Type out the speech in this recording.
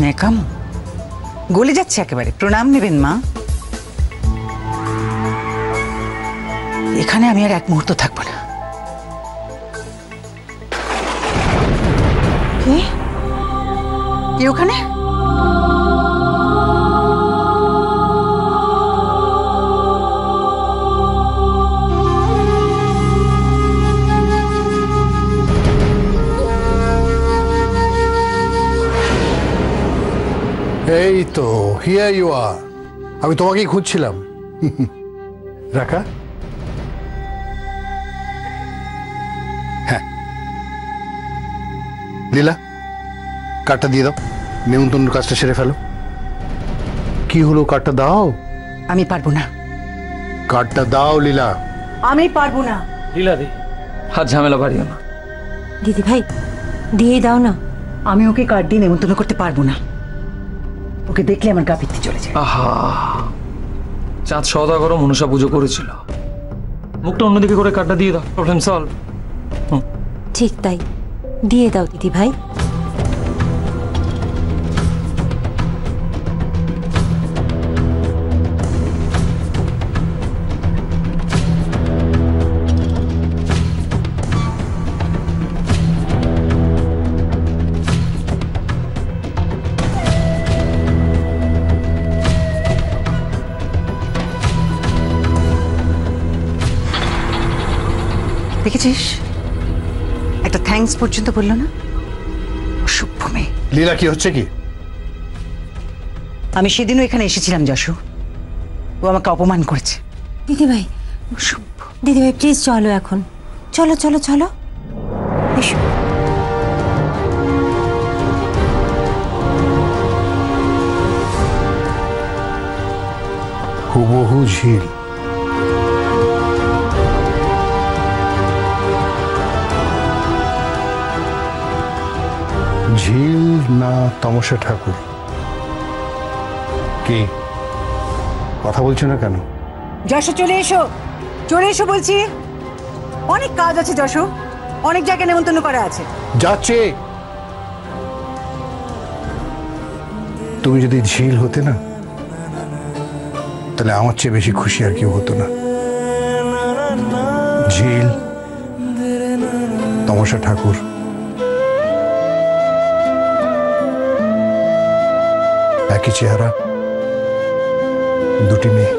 ন্যাকাম গলে যাচ্ছে একেবারে। প্রণাম নেবেন মা। এখানে আমি আর এক মুহূর্ত থাকবো না। কে ওখানে? এই তো হিয়ার ইউ আর। আমি তোমাকেই খুঁজছিলাম। রাখা, হ্যাঁ লীলা, কার্ডটা দিয়ে দাও, নেমন্তন্ন কাজটা সেরে ফেলো। কি হলো, কার্ডটা দাও। আমি পারবো না। কার্ডটা দাও লীলা। আমি পারবো না। লীলা দি, হাত ঝামেলা বাড়িও না। দিদি ভাই দিয়ে দাও না। আমি ওকে কার্ড দিয়ে নেমন্তন্ন করতে পারবো না। ওকে দেখলে আমার গা পিত্তি চলে যায়। আহা, চাঁদ সওদাগরও মনসা পুজো করেছিল। মুখটা অন্যদিকে করে কার্ডটা দিয়ে দাও, প্রবলেম সলভ। ঠিক তাই, দিয়ে দাও দিদি ভাই। দেখেছিস, একটা থ্যাঙ্কস পর্যন্ত বললো না। অসভ্য মেয়ে। লীলা, কি হচ্ছে কি? আমি সেদিনও এখানে এসেছিলাম যশু, ও আমাকে অপমান করেছে। দিদি ভাই, দিদি ভাই প্লিজ চলো এখন, চলো চলো চলো এসো। হুবহু ঝিল। ঝিল না তমসা ঠাকুর? কি কথা বলছো না কেন? যশু চলে এসো, চলে এসো বলছি। অনেক কাজ আছে যশু, অনেক জায়গায় নেমন্তন্ন করা আছে। যাচ্ছে। তুমি যদি ঝিল হতে না, তাহলে আমার চেয়ে বেশি খুশি আর কেউ হতো না। ঝিল, তমসা ঠাকুর, একই চেহারা, দুটি মেয়ে।